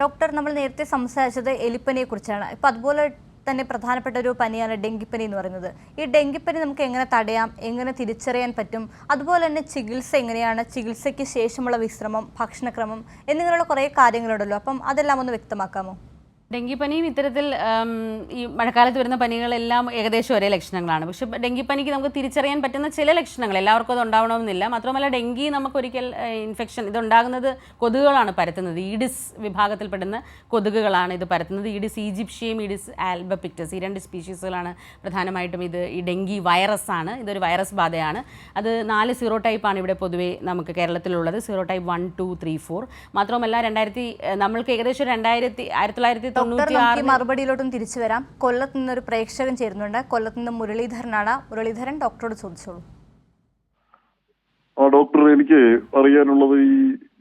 ഡോക്ടർ, നമ്മൾ നേരത്തെ സംസാരിച്ചത് എലിപ്പനിയെ കുറിച്ചാണ്. ഇപ്പം അതുപോലെ തന്നെ പ്രധാനപ്പെട്ട ഒരു പനിയാണ് ഡെങ്കിപ്പനി എന്ന് പറയുന്നത്. ഈ ഡെങ്കിപ്പനി നമുക്ക് എങ്ങനെ തടയാം, എങ്ങനെ തിരിച്ചറിയാൻ പറ്റും, അതുപോലെ തന്നെ ചികിത്സ എങ്ങനെയാണ്, ചികിത്സയ്ക്ക് ശേഷമുള്ള വിശ്രമം, ഭക്ഷണക്രമം എന്നിങ്ങനെയുള്ള കുറേ കാര്യങ്ങളുണ്ടല്ലോ. അപ്പം അതെല്ലാം ഒന്ന് വ്യക്തമാക്കാമോ? ഡെങ്കിപ്പനിയും ഇത്തരത്തിൽ ഈ മഴക്കാലത്ത് വരുന്ന പനികളെല്ലാം ഏകദേശം ഒരേ ലക്ഷണങ്ങളാണ്. പക്ഷെ ഡെങ്കിപ്പനിക്ക് നമുക്ക് തിരിച്ചറിയാൻ പറ്റുന്ന ചില ലക്ഷണങ്ങൾ, എല്ലാവർക്കും അത് ഉണ്ടാവണമെന്നില്ല. മാത്രമല്ല ഡെങ്കി നമുക്കൊരിക്കൽ ഇൻഫെക്ഷൻ ഇതുണ്ടാകുന്നത് കൊതുകുകളാണ് പരത്തുന്നത്. ഈഡിസ് വിഭാഗത്തിൽപ്പെടുന്ന കൊതുകുകളാണ് ഇത് പരത്തുന്നത്. ഈഡിസ് ഈജിപ്ഷ്യയും ഈഡിസ് ആൽബപിക്ടസ്, ഈ 2 സ്പീഷീസുകളാണ് പ്രധാനമായിട്ടും. ഈ ഡെങ്കി വൈറസാണ്, ഇതൊരു വൈറസ് ബാധയാണ്. അത് 4 സീറോ ടൈപ്പാണ് ഇവിടെ പൊതുവേ നമുക്ക് കേരളത്തിലുള്ളത്. Zero type 1, 2, 3, 4. മാത്രമല്ല നമ്മൾക്ക് ഏകദേശം 1990 ഡോക്ടർ, നമുക്ക് ഈ മറുപടിയിലോട്ടും തിരിച്ചു വരാം. കൊല്ലത്ത് നിന്നൊരു പ്രേക്ഷകൻ ചേരുന്നുണ്ട്. കൊല്ലത്ത് നിന്ന് മുരളീധരനാണ്. മുരളീധരൻ, ഡോക്ടറോട് ചോദിച്ചോളൂ. ഡോക്ടർ, എനിക്ക് അറിയാനുള്ളത്,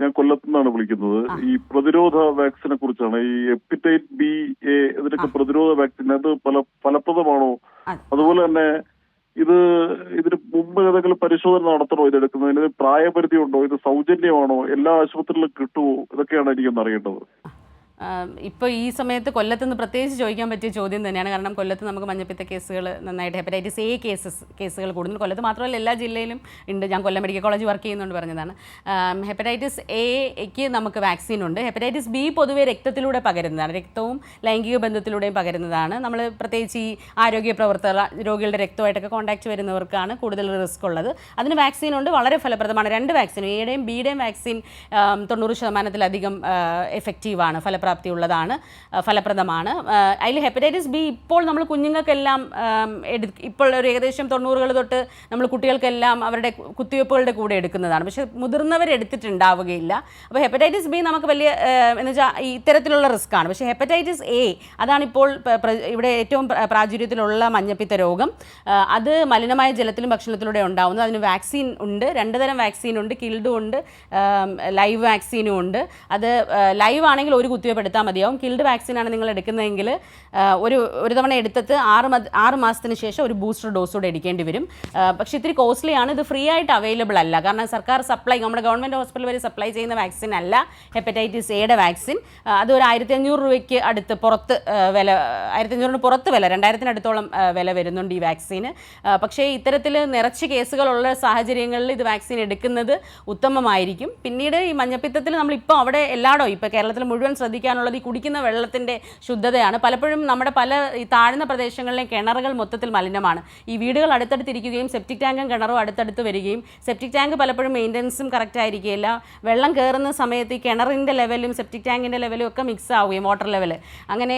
ഞാൻ കൊല്ലത്ത് നിന്നാണ് വിളിക്കുന്നത്. ഈ പ്രതിരോധ വാക്സിനെ കുറിച്ചാണ്. ഈ ഹെപ്പറ്റൈറ്റിസ് ബി, എ ഇതിനൊക്കെ പ്രതിരോധ വാക്സിൻ അത് ഫലപ്രദമാണോ? അതുപോലെ തന്നെ ഇതിന് മുമ്പ് ഏതെങ്കിലും പരിശോധന നടത്തണോ ഇതെടുക്കുന്നതിന്? പ്രായപരിധി ഉണ്ടോ? ഇത് സൗജന്യമാണോ? എല്ലാ ആശുപത്രിയിലും കിട്ടുമോ? ഇതൊക്കെയാണ് എനിക്കൊന്ന് അറിയേണ്ടത്. ഇപ്പോൾ ഈ സമയത്ത് കൊല്ലത്തുനിന്ന് പ്രത്യേകിച്ച് ചോദിക്കാൻ പറ്റിയ ചോദ്യം തന്നെയാണ്. കാരണം കൊല്ലത്ത് നമുക്ക് മഞ്ഞപ്പിത്ത കേസുകൾ നന്നായിട്ട്, ഹെപ്പറ്റൈറ്റിസ് എ കേസുകൾ കൂടുന്നു. കൊല്ലത്ത് മാത്രമല്ല എല്ലാ ജില്ലയിലും ഉണ്ട്. ഞാൻ കൊല്ലം മെഡിക്കൽ കോളേജ് വർക്ക് ചെയ്യുന്നുണ്ട് പറഞ്ഞതാണ്. ഹെപ്പറ്റൈറ്റിസ് എക്ക് നമുക്ക് വാക്സിൻ ഉണ്ട്. ഹെപ്പറ്റൈറ്റിസ് ബി പൊതുവെ രക്തത്തിലൂടെ പകരുന്നതാണ്, രക്തവും ലൈംഗിക ബന്ധത്തിലൂടെയും പകരുന്നതാണ്. നമ്മൾ പ്രത്യേകിച്ച് ഈ ആരോഗ്യ പ്രവർത്തകർ, രോഗികളുടെ രക്തമായിട്ടൊക്കെ കോൺടാക്ട് വരുന്നവർക്കാണ് കൂടുതൽ റിസ്ക് ഉള്ളത്. അതിന് വാക്സിൻ ഉണ്ട്, വളരെ ഫലപ്രദമാണ്. 2 വാക്സിനും, എയുടെയും ബിയുടെയും വാക്സിൻ 90% എഫക്റ്റീവാണ്, പ്രാപ്തിയുള്ളതാണ്, ഫലപ്രദമാണ്. അതിൽ ഹെപ്പറ്റൈറ്റിസ് ബി ഇപ്പോൾ നമ്മൾ കുഞ്ഞുങ്ങൾക്കെല്ലാം ഇപ്പോൾ ഒരു ഏകദേശം 90കൾ തൊട്ട് നമ്മൾ കുട്ടികൾക്കെല്ലാം അവരുടെ കുത്തിവയ്പ്പുകളുടെ കൂടെ എടുക്കുന്നതാണ്. പക്ഷെ മുതിർന്നവർ എടുത്തിട്ടുണ്ടാവുകയില്ല. അപ്പോൾ ഹെപ്പറ്റൈറ്റിസ് ബി നമുക്ക് വലിയ എന്ന് വെച്ചാൽ ഇത്തരത്തിലുള്ള റിസ്ക് ആണ്. പക്ഷേ ഹെപ്പറ്റൈറ്റിസ് എ, അതാണിപ്പോൾ ഇവിടെ ഏറ്റവും പ്രാചുര്യത്തിലുള്ള മഞ്ഞപ്പിത്ത രോഗം. അത് മലിനമായ ജലത്തിലും ഭക്ഷണത്തിലൂടെ ഉണ്ടാവുന്നത്. അതിന് വാക്സിൻ ഉണ്ട്, 2 തരം വാക്സിൻ ഉണ്ട്. കിൽഡും ഉണ്ട്, ലൈവ് വാക്സിനും ഉണ്ട്. അത് ലൈവ് ആണെങ്കിൽ ഒരു കുത്തിവയ്പ്പ് എടുത്താൽ മതിയാവും. കിൽഡ് വാക്സിനാണ് നിങ്ങൾ എടുക്കുന്നതെങ്കിൽ ഒരു തവണ എടുത്തിട്ട് 6 മാസത്തിന് ശേഷം ഒരു ബൂസ്റ്റർ ഡോസ് കൂടെ എടുക്കേണ്ടി വരും. പക്ഷേ ഇത്തിരി കോസ്റ്റ്ലിയാണ്. ഇത് ഫ്രീ ആയിട്ട് അവൈലബിൾ അല്ല. കാരണം സർക്കാർ സപ്ലൈ, നമ്മുടെ ഗവൺമെൻറ് ഹോസ്പിറ്റൽ വരെ സപ്ലൈ ചെയ്യുന്ന വാക്സിൻ അല്ല ഹെപ്പറ്റൈറ്റിസ് എയുടെ വാക്സിൻ. അത് ഒരു 1500 രൂപയ്ക്ക് അടുത്ത് പുറത്ത് വില, 1500 പുറത്ത് വില, 2000 അടുത്തോളം വില വരുന്നുണ്ട് ഈ വാക്സിന്. പക്ഷേ ഇത്തരത്തിൽ നിറച്ച് കേസുകളുള്ള സാഹചര്യങ്ങളിൽ ഇത് വാക്സിൻ എടുക്കുന്നത് ഉത്തമമായിരിക്കും. പിന്നീട് ഈ മഞ്ഞപ്പിത്തത്തിൽ നമ്മളിപ്പോൾ അവിടെ എല്ലായിടവും, ഇപ്പോൾ കേരളത്തിൽ മുഴുവൻ ശ്രദ്ധിക്കാനുള്ളത് ഈ കുടിക്കുന്ന വെള്ളത്തിൻ്റെ ശുദ്ധതയാണ്. പലപ്പോഴും നമ്മുടെ ഈ താഴ്ന്ന പ്രദേശങ്ങളിലെ കിണറുകൾ മൊത്തത്തിൽ മലിനമാണ്. ഈ വീടുകൾ അടുത്തടുത്തിരിക്കുകയും സെപ്റ്റിക് ടാങ്കും കിണറും അടുത്തടുത്ത് വരികയും, സെപ്റ്റിക് ടാങ്ക് പലപ്പോഴും മെയിൻ്റനൻസും കറക്റ്റ് ആയിരിക്കില്ല. വെള്ളം കയറുന്ന സമയത്ത് ഈ കിണറിൻ്റെ ലെവലും സെപ്റ്റിക് ടാങ്കിൻ്റെ ലെവലും ഒക്കെ മിക്സ് ആവുകയും, വാട്ടർ ലെവൽ അങ്ങനെ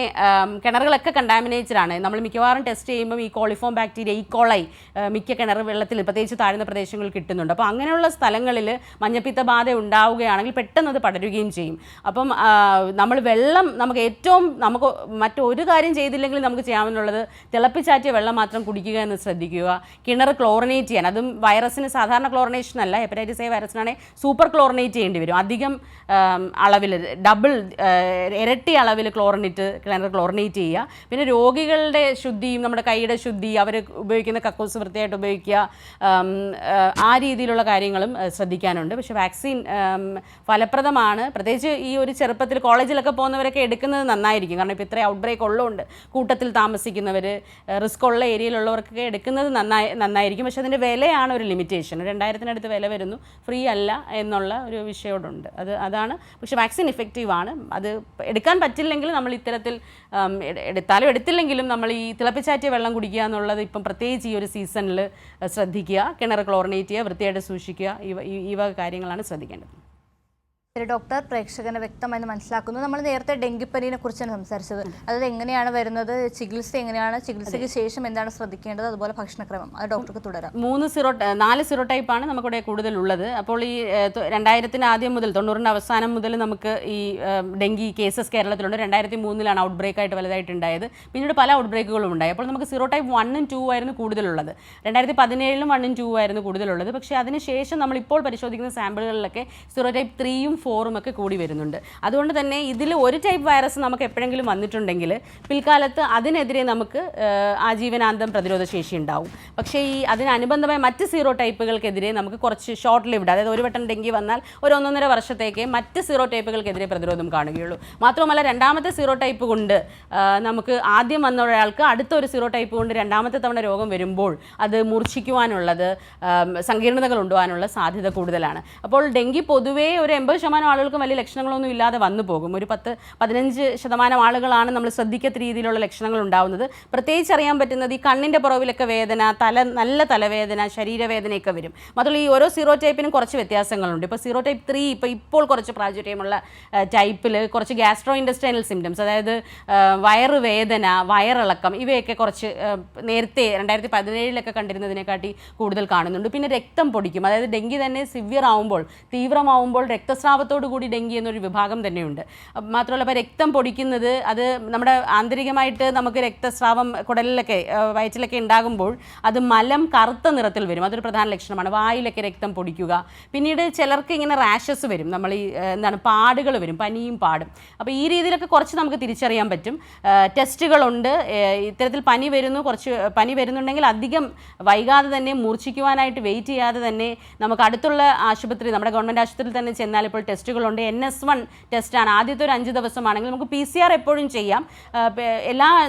കിണറുകളൊക്കെ കണ്ടാമിനേറ്റഡ് ആണ്. നമ്മൾ മിക്കവാറും ടെസ്റ്റ് ചെയ്യുമ്പോൾ ഈ കോളിഫോം ബാക്ടീരിയ, ഈ കോളൈ മിക്ക കിണർ വെള്ളത്തിൽ പ്രത്യേകിച്ച് താഴ്ന്ന പ്രദേശങ്ങളിൽ കിട്ടുന്നുണ്ട്. അപ്പോൾ അങ്ങനെയുള്ള സ്ഥലങ്ങളിൽ മഞ്ഞപ്പിത്ത ബാധ ഉണ്ടാവുകയാണെങ്കിൽ പെട്ടെന്ന് അത് പടരുകയും ചെയ്യും. അപ്പം നമ്മൾ വെള്ളം നമുക്ക് മറ്റൊരു കാര്യം ചെയ്തില്ലെങ്കിൽ നമുക്ക് ചെയ്യാമെന്നുള്ളത് തിളപ്പിച്ചാറ്റിയ വെള്ളം മാത്രം കുടിക്കുക എന്ന് ശ്രദ്ധിക്കുക. കിണർ ക്ലോറിനേറ്റ് ചെയ്യാൻ, അതും വൈറസിന് സാധാരണ ക്ലോറിനേഷൻ അല്ല, ഹെപ്പറ്റൈറ്റിസ് എ വൈറസിനാണെങ്കിൽ സൂപ്പർ ക്ലോറിനേറ്റ് ചെയ്യേണ്ടി വരും. അധികം അളവിൽ, ഇരട്ടി അളവിൽ കിണർ ക്ലോറിനേറ്റ് ചെയ്യുക. പിന്നെ രോഗികളുടെ ശുദ്ധിയും നമ്മുടെ കൈയുടെ ശുദ്ധി, അവർ ഉപയോഗിക്കുന്ന കക്കൂസ് വൃത്തിയായിട്ട് ഉപയോഗിക്കുക, ആ രീതിയിലുള്ള കാര്യങ്ങളും ശ്രദ്ധിക്കാനുണ്ട്. പക്ഷേ വാക്സിൻ ഫലപ്രദമാണ്. പ്രത്യേകിച്ച് ഈ ഒരു ചെറുപ്പത്തിൽ കോളേജിലൊക്കെ പോകുന്നവരൊക്കെ എടുക്കുന്നത് നന്നായിരിക്കും. കാരണം ഇപ്പോൾ ഇത്രയും ഔട്ട് ബ്രേക്ക് ഉള്ളതുകൊണ്ട് കൂട്ടത്തിൽ താമസിക്കുന്നവർ, റിസ്ക് ഉള്ള ഏരിയയിലുള്ളവർക്കൊക്കെ എടുക്കുന്നത് നന്നായിരിക്കും. പക്ഷേ അതിൻ്റെ വിലയാണ് ഒരു ലിമിറ്റേഷൻ. 2000-അടുത്ത് വില വരുന്നു, ഫ്രീ അല്ല എന്നുള്ള ഒരു വിഷയമുണ്ട്. അതാണ്. പക്ഷേ വാക്സിൻ ഇഫക്റ്റീവാണ്. അത് എടുക്കാൻ പറ്റില്ലെങ്കിൽ നമ്മൾ ഇത്തരത്തിൽ എടുത്താലും എടുത്തില്ലെങ്കിലും നമ്മൾ ഈ തിളപ്പിച്ചാറ്റിയ വെള്ളം കുടിക്കുക എന്നുള്ളത് ഇപ്പം പ്രത്യേകിച്ച് ഈ ഒരു സീസണിൽ ശ്രദ്ധിക്കുക. കിണർ ക്ലോറിനേറ്റ് ചെയ്യുക, വൃത്തിയായിട്ട് സൂക്ഷിക്കുക, ഈ വക കാര്യങ്ങളാണ് ശ്രദ്ധിക്കേണ്ടത്. ഡോക്ടർ, പ്രേക്ഷകനെ വ്യക്തമായി മനസ്സിലാക്കുന്നു. നമ്മൾ നേരത്തെ ഡെങ്കിപ്പനിയെ കുറിച്ചാണ് സംസാരിച്ചത്. അതായത് എങ്ങനെയാണ് വരുന്നത്, ചികിത്സ എങ്ങനെയാണ്, ചികിത്സയ്ക്ക് ശേഷം എന്താണ് ശ്രദ്ധിക്കേണ്ടത്, അതുപോലെ ഭക്ഷണക്രമം, അത് ഡോക്ടർക്ക് തുടരാം. 4 സീറോ ടൈപ്പാണ് നമുക്കിവിടെ കൂടുതലുള്ളത്. അപ്പോൾ ഈ 2000 ആദ്യം മുതൽ 90 അവസാനം മുതൽ നമുക്ക് ഈ ഡെങ്കി കേസസ് കേരളത്തിലുണ്ട്. 2003 ഔട്ട് ബ്രേക്ക് ആയിട്ട് വലുതായിട്ടുണ്ടായത്. പിന്നീട് പല ഔട്ട് ബ്രേക്കുകളും ഉണ്ടായി. അപ്പോൾ നമുക്ക് സീറോ ടൈപ്പ് 1 ഉം 2 ആയിരുന്നു കൂടുതലുള്ളത്. 2017 1 ഉം 2 ആയിരുന്നു കൂടുതലുള്ളത്. പക്ഷേ അതിനുശേഷം നമ്മളിപ്പോൾ പരിശോധിക്കുന്ന സാമ്പിളുകളിലൊക്കെ സീറോ ടൈപ്പ് 3 ഉം 4 ഒക്കെ കൂടി വരുന്നുണ്ട്. അതുകൊണ്ട് തന്നെ ഇതിൽ ഒരു ടൈപ്പ് വൈറസ് നമുക്ക് എപ്പോഴെങ്കിലും വന്നിട്ടുണ്ടെങ്കിൽ പിൽക്കാലത്ത് അതിനെതിരെ നമുക്ക് ആജീവനാന്തം പ്രതിരോധ ശേഷി ഉണ്ടാവും. പക്ഷേ ഈ അതിനനുബന്ധമായ മറ്റ് സീറോ ടൈപ്പുകൾക്കെതിരെ നമുക്ക് കുറച്ച് ഷോർട്ട് ലിവ്ഡ്, അതായത് ഒരു വട്ടം ഡെങ്കി വന്നാൽ ഒരു 1.5 വർഷത്തേക്ക് മറ്റ് സീറോ ടൈപ്പുകൾക്കെതിരെ പ്രതിരോധം കാണുകയുള്ളൂ. മാത്രമല്ല രണ്ടാമത്തെ സീറോ ടൈപ്പ് കൊണ്ട് നമുക്ക് ആദ്യം വന്ന ഒരാൾക്ക് അടുത്ത ഒരു സീറോ ടൈപ്പ് കൊണ്ട് രണ്ടാമത്തെ തവണ രോഗം വരുമ്പോൾ അത് മൂർച്ഛിക്കുവാനുള്ളത്, സങ്കീർണതകൾ ഉണ്ടാകാനുള്ള സാധ്യത കൂടുതലാണ്. അപ്പോൾ ഡെങ്കി പൊതുവേ ഒരു 80% ആളുകൾക്ക് വലിയ ലക്ഷണങ്ങളൊന്നും ഇല്ലാതെ വന്നു പോകും. ഒരു 10-15% ആളുകളാണ് നമ്മൾ ശ്രദ്ധിക്കാത്ത രീതിയിലുള്ള ലക്ഷണങ്ങൾ ഉണ്ടാവുന്നത്. പ്രത്യേകിച്ച് അറിയാൻ പറ്റുന്നത് ഈ കണ്ണിൻ്റെ പുറവിലൊക്കെ വേദന, നല്ല തലവേദന, ശരീരവേദനയൊക്കെ വരും. മാത്രമല്ല ഈ ഓരോ സീറോ ടൈപ്പിനും കുറച്ച് വ്യത്യാസങ്ങളുണ്ട്. ഇപ്പോൾ സീറോ ടൈപ്പ് 3 ഇപ്പോൾ കുറച്ച് പ്രാചുര്യമുള്ള ടൈപ്പിൽ കുറച്ച് ഗ്യാസ്ട്രോ ഇൻറ്റസ്റ്റൈനൽ സിംറ്റംസ്, അതായത് വയറുവേദന, വയറിളക്കം, ഇവയൊക്കെ കുറച്ച് നേരത്തെ 2017 കണ്ടിരുന്നതിനെക്കാട്ടി കൂടുതൽ കാണുന്നുണ്ട്. പിന്നെ രക്തം പൊടിക്കും, അതായത് ഡെങ്കി തന്നെ സിവിയർ ആവുമ്പോൾ, തീവ്രമാവുമ്പോൾ രക്തസ്രാവത്തോടു കൂടി ഡെങ്കി എന്നൊരു വിഭാഗം തന്നെയുണ്ട്. മാത്രമല്ല ഇപ്പോൾ രക്തം പൊടിക്കുന്നത് അത് നമ്മുടെ ആന്തരികമായിട്ട് നമുക്ക് രക്തസ്രാവം കുടലിലൊക്കെ വയറ്റിലൊക്കെ ഉണ്ടാകുമ്പോൾ അത് മലം കറുത്ത നിറത്തിൽ വരും. അതൊരു പ്രധാന ലക്ഷണമാണ്. വായിലൊക്കെ രക്തം പൊടിക്കുക. പിന്നീട് ചിലർക്ക് ഇങ്ങനെ റാഷസ് വരും, നമ്മൾ ഈ പാടുകൾ വരും, പനിയും പാടും. അപ്പോൾ ഈ രീതിയിലൊക്കെ കുറച്ച് നമുക്ക് തിരിച്ചറിയാൻ പറ്റും. ടെസ്റ്റുകളുണ്ട്. ഇത്തരത്തിൽ പനി വരുന്നുണ്ടെങ്കിൽ അധികം വൈകാതെ തന്നെ മൂർച്ഛിക്കുവാനായിട്ട് വെയിറ്റ് ചെയ്യാതെ തന്നെ നമുക്ക് അടുത്തുള്ള ആശുപത്രി, നമ്മുടെ ഗവൺമെൻറ് ആശുപത്രിയിൽ തന്നെ ചെന്നാൽ ഇപ്പോൾ ടെസ്റ്റുകളുണ്ട്. NS1 ടെസ്റ്റാണ്. ആദ്യത്തെ ഒരു 5 ദിവസമാണെങ്കിൽ നമുക്ക് PCR എപ്പോഴും ചെയ്യാം.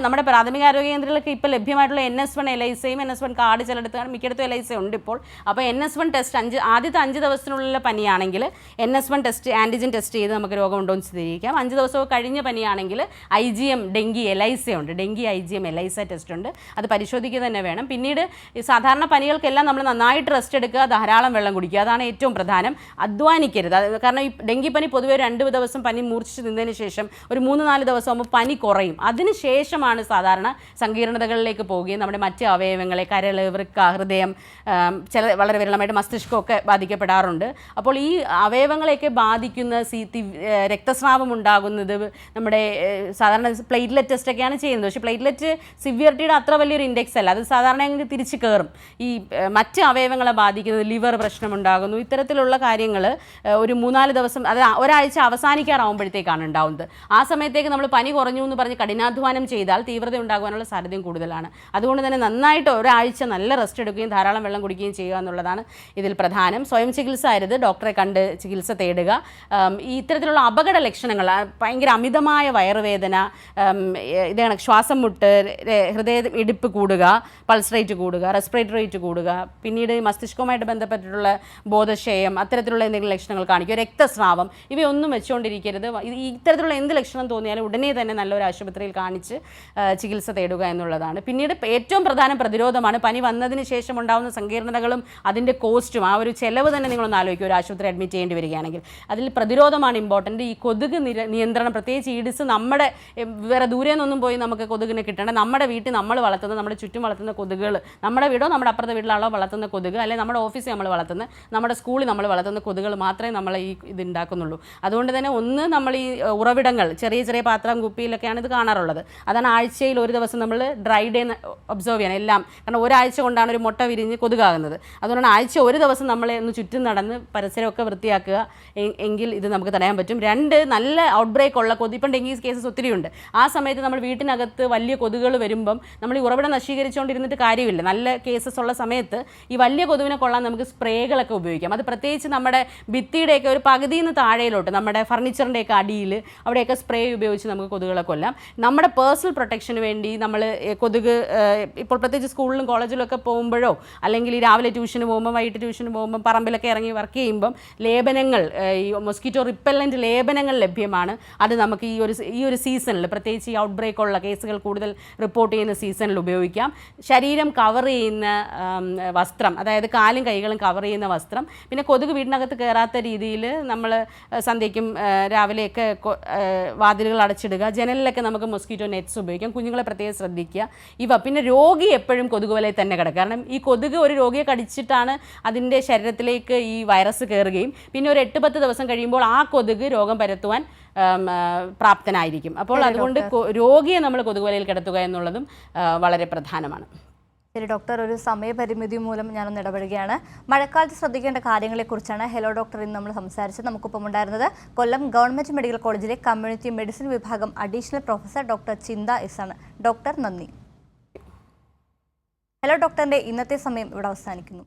നമ്മുടെ പ്രാഥമിക ആരോഗ്യ കേന്ദ്രങ്ങളിലൊക്കെ ഇപ്പോൾ ലഭ്യമായിട്ടുള്ള NS1 എലൈസയും NS1 കാർഡ് ചിലയിടത്താണ്, മിക്കയിടത്തും എലൈസ ഉണ്ട് ഇപ്പോൾ. അപ്പോൾ NS1 ടെസ്റ്റ് ആദ്യത്തെ 5 ദിവസത്തിനുള്ള പനിയാണെങ്കിൽ NS1 ടെസ്റ്റ്, ആൻറ്റിജൻ ടെസ്റ്റ് ചെയ്ത് നമുക്ക് രോഗമുണ്ടോ എന്ന് സ്ഥിരീകരിക്കാം. 5 ദിവസമോ കഴിഞ്ഞ പനിയാണെങ്കിൽ IgM ഡെങ്കി എലൈസ ഉണ്ട്, ഡെങ്കി IgM എലൈസ ടെസ്റ്റ് ഉണ്ട്. അത് പരിശോധിക്കുക തന്നെ വേണം. പിന്നീട് ഈ സാധാരണ പനികൾക്കെല്ലാം നമ്മൾ നന്നായിട്ട് റെസ്റ്റ് എടുക്കുക, ധാരാളം വെള്ളം കുടിക്കുക, അതാണ് ഏറ്റവും പ്രധാനം. അധ്വാനിക്കരുത്. കാരണം ഈ ഡെങ്കിപ്പനി പൊതുവെ 2 ദിവസം പനി മൂർച്ഛിച്ച് നിന്നതിന് ശേഷം ഒരു 3-4 ദിവസം ആകുമ്പോൾ പനി കുറയും. അതിനുശേഷമാണ് സാധാരണ സങ്കീർണതകളിലേക്ക് പോവുകയും നമ്മുടെ മറ്റ് അവയവങ്ങളെ, കരൾ, വൃക്ക, ഹൃദയം, വളരെ വിരളമായിട്ട് മസ്തിഷ്കമൊക്കെ ബാധിക്കപ്പെടാറുണ്ട്. അപ്പോൾ ഈ അവയവങ്ങളെയൊക്കെ ബാധിക്കുന്ന രക്തസ്രാവം ഉണ്ടാകുന്നത് നമ്മുടെ സാധാരണ പ്ലേറ്റ്ലെറ്റ് ടെസ്റ്റൊക്കെയാണ് ചെയ്യുന്നത്. പക്ഷേ പ്ലേറ്റ്ലെറ്റ് സിവിയറിറ്റിയുടെ അത്ര വലിയൊരു ഇൻഡെക്സ് അല്ല, അത് സാധാരണ തിരിച്ച് കയറും. ഈ മറ്റ് അവയവങ്ങളെ ബാധിക്കുന്നത്, ലിവർ പ്രശ്നമുണ്ടാകുന്നു, ഇത്തരത്തിലുള്ള കാര്യങ്ങൾ ഒരു 3-4 ദിവസം, അത് ഒരാഴ്ച അവസാനിക്കാറാവുമ്പോഴത്തേക്കാണ് ഉണ്ടാകുന്നത്. ആ സമയത്തേക്ക് നമ്മൾ പനി കുറഞ്ഞു എന്ന് പറഞ്ഞ് കഠിനാധ്വാനം ചെയ്താൽ തീവ്രത ഉണ്ടാകുവാനുള്ള സാധ്യതയും കൂടുതലാണ്. അതുകൊണ്ട് തന്നെ നന്നായിട്ട് ഒരാഴ്ച നല്ല റെസ്റ്റ് എടുക്കുകയും ധാരാളം വെള്ളം കുടിക്കുകയും ചെയ്യുക എന്നുള്ളതാണ് ഇതിൽ പ്രധാനം. സ്വയം ചികിത്സ അരുത്, ഡോക്ടറെ കണ്ട് ചികിത്സ തേടുക. ഈ ഇത്തരത്തിലുള്ള അപകട ലക്ഷണങ്ങൾ, ഭയങ്കര അമിതമായ വയറുവേദന, ഇതാണ് ശ്വാസം മുട്ട്, ഹൃദയ ഇടിപ്പ് കൂടുക, പൾസ് റേറ്റ് കൂടുക, റെസ്പിറേറ്ററി റേറ്റ് കൂടുക, പിന്നീട് മസ്തിഷ്കവുമായിട്ട് ബന്ധപ്പെട്ടിട്ടുള്ള ബോധക്ഷയം, അത്തരത്തിലുള്ള എന്തെങ്കിലും ലക്ഷണങ്ങൾ കാണിക്കുക, രക്തസ്രാവം, ഇവയൊന്നും വെച്ചുകൊണ്ടിരിക്കരുത്. ഇത്തരത്തിലുള്ള എന്ത് ലക്ഷണം തോന്നിയാലും ഉടനെ തന്നെ നല്ലൊരു ആശുപത്രിയിൽ കാണിച്ച് ചികിത്സ തേടുക എന്നുള്ളതാണ്. പിന്നീട് ഏറ്റവും പ്രധാനം പ്രതിരോധമാണ്. പനി വന്നതിന് ശേഷം ഉണ്ടാകുന്ന സങ്കീർണതകളും അതിൻ്റെ കോസ്റ്റും, ആ ഒരു ചെലവ് തന്നെ നിങ്ങളൊന്ന് ആലോചിക്കുക. ഒരു ആശുപത്രി അഡ്മിറ്റ് ചെയ്യേണ്ടി വരികയാണെങ്കിൽ അതിൽ പ്രതിരോധമാണ് ഇമ്പോർട്ടൻറ്റ്. ഈ കൊതുക് നിയന്ത്രണം, പ്രത്യേകിച്ച് ഈഡിസ്, നമ്മുടെ വേറെ ദൂരെ നിന്നൊന്നും പോയി നമുക്ക് കൊതുകിനെ കിട്ടേണ്ട, നമ്മുടെ വീട്ടിൽ നമ്മൾ വളർത്തുന്ന, നമ്മുടെ ചുറ്റും വളർത്തുന്ന കൊതുകുകൾ, നമ്മുടെ വീടോ നമ്മുടെ അപ്പുറത്തെ വീട്ടിലാളോ വളർത്തുന്ന കൊതുക്, അല്ലെങ്കിൽ നമ്മുടെ ഓഫീസിൽ നമ്മൾ വളർത്തുന്ന, നമ്മുടെ സ്കൂളിൽ നമ്മൾ വളർത്തുന്ന കൊതുകുകൾ മാത്രമേ നമ്മൾ ഈ ഇത് ഉണ്ടാക്കുന്നുള്ളൂ. അതുകൊണ്ട് തന്നെ നമ്മൾ ഈ ഉറവിടങ്ങൾ, ചെറിയ പാത്രം കുപ്പിയിലൊക്കെയാണ് ഇത് കാണാറുള്ളത്. അതാണ് ആഴ്ചയിൽ ഒരു ദിവസം നമ്മൾ ഡ്രൈ ഡേ ഒബ്സർവ് ചെയ്യണം എല്ലാം. കാരണം ഒരാഴ്ച കൊണ്ടാണ് ഒരു മുട്ട വിരിഞ്ഞ് കൊതുകാകുന്നത്. അതുകൊണ്ടാണ് ആഴ്ച ഒരു ദിവസം നമ്മളെ ഒന്ന് ചുറ്റും നടന്ന് പരിസരമൊക്കെ വൃത്തിയാക്കുക. എങ്കിൽ ഇത് നമുക്ക് തടയാൻ പറ്റും. 2, നല്ല ഔട്ട് ബ്രേക്ക് ഉള്ള ഇപ്പം ഡെങ്കി കേസസ് ഒത്തിരിയുണ്ട്. ആ സമയത്ത് നമ്മൾ വീട്ടിനകത്ത് വലിയ കൊതുകുകൾ വരുമ്പം നമ്മൾ ഈ ഉറവിടം നശീകരിച്ചുകൊണ്ടിരുന്നിട്ട് കാര്യമില്ല. നല്ല കേസസ് ഉള്ള സമയത്ത് ഈ വലിയ കൊതുവിനെ കൊള്ളാൻ നമുക്ക് സ്പ്രേകളൊക്കെ ഉപയോഗിക്കാം. അത് പ്രത്യേകിച്ച് നമ്മുടെ ഭിത്തിയുടെയൊക്കെ ഒരു പകുതിയിൽ നിന്ന് താഴെയിലോട്ട്, നമ്മുടെ ഫർണിച്ചറിൻ്റെയൊക്കെ അടിയിൽ, അവിടെയൊക്കെ സ്പ്രേ ഉപയോഗിച്ച് നമുക്ക് കൊതുകുകളെ കൊല്ലാം. നമ്മുടെ പേഴ്സണൽ പ്രൊട്ടക്ഷന് വേണ്ടി നമ്മൾ കൊതുക് ഇപ്പോൾ പ്രത്യേകിച്ച് സ്കൂളിലും കോളേജിലും ഒക്കെ പോകുമ്പോഴോ, അല്ലെങ്കിൽ ഈ രാവിലെ ട്യൂഷന് പോകുമ്പോൾ, വൈകിട്ട് ട്യൂഷന് പോകുമ്പം, പറമ്പിലൊക്കെ ഇറങ്ങി വർക്ക് ചെയ്യുമ്പം ലേപനങ്ങൾ, ഈ മൊസ്കിറ്റോ റിപ്പല്ലൻ്റ് ലേപനങ്ങൾ ലഭ്യമാണ്. അത് നമുക്ക് ഈ ഒരു സീസണിൽ, പ്രത്യേകിച്ച് ഈ ഔട്ട് ബ്രേക്ക് ഉള്ള കേസുകൾ കൂടുതൽ റിപ്പോർട്ട് ചെയ്യുന്ന സീസണിൽ ഉപയോഗിക്കാം. ശരീരം കവർ ചെയ്യുന്ന വസ്ത്രം, അതായത് കാലും കൈകളും കവർ ചെയ്യുന്ന വസ്ത്രം, പിന്നെ കൊതുക് വീടിനകത്ത് കയറാത്ത രീതിയിൽ നമ്മൾ സന്ധ്യയ്ക്കും രാവിലെയൊക്കെ വാതിലുകൾ അടച്ചിടുക. ജനലിലൊക്കെ നമുക്ക് മൊസ്കിറ്റോ നെറ്റ്സ് ഉപയോഗിക്കാം. കുഞ്ഞുങ്ങളെ പ്രത്യേകം ശ്രദ്ധിക്കുക. പിന്നെ രോഗി എപ്പോഴും കൊതുക് വലയിൽ തന്നെ കിടക്കുക. കാരണം ഈ കൊതുക് ഒരു രോഗിയെ കടിച്ചിട്ടാണ് അതിൻ്റെ ശരീരത്തിലേക്ക് ഈ വൈറസ് കയറുകയും പിന്നെ ഒരു 8-10 ദിവസം കഴിയുമ്പോൾ ആ കൊതുക് രോഗം പരത്തുവാൻ പ്രാപ്തനായിരിക്കും. അപ്പോൾ അതുകൊണ്ട് രോഗിയെ നമ്മൾ കൊതുക് വലയിൽ കിടത്തുക എന്നുള്ളതും വളരെ പ്രധാനമാണ്. ശരി ഡോക്ടർ, ഒരു സമയപരിമിതി മൂലം ഞാനൊന്ന് ഇടപെടുകയാണ്. മഴക്കാലത്ത് ശ്രദ്ധിക്കേണ്ട കാര്യങ്ങളെക്കുറിച്ചാണ് ഹലോ ഡോക്ടർ ഇന്ന് നമ്മൾ സംസാരിച്ചത്. നമുക്കൊപ്പം ഉണ്ടായിരുന്നത് കൊല്ലം ഗവൺമെന്റ് മെഡിക്കൽ കോളേജിലെ കമ്മ്യൂണിറ്റി മെഡിസിൻ വിഭാഗം അഡീഷണൽ പ്രൊഫസർ ഡോക്ടർ ചിന്ത എസ് ആണ്. ഡോക്ടർ നന്ദി. ഹലോ ഡോക്ടറിന്റെ ഇന്നത്തെ സമയം ഇവിടെ അവസാനിക്കുന്നു.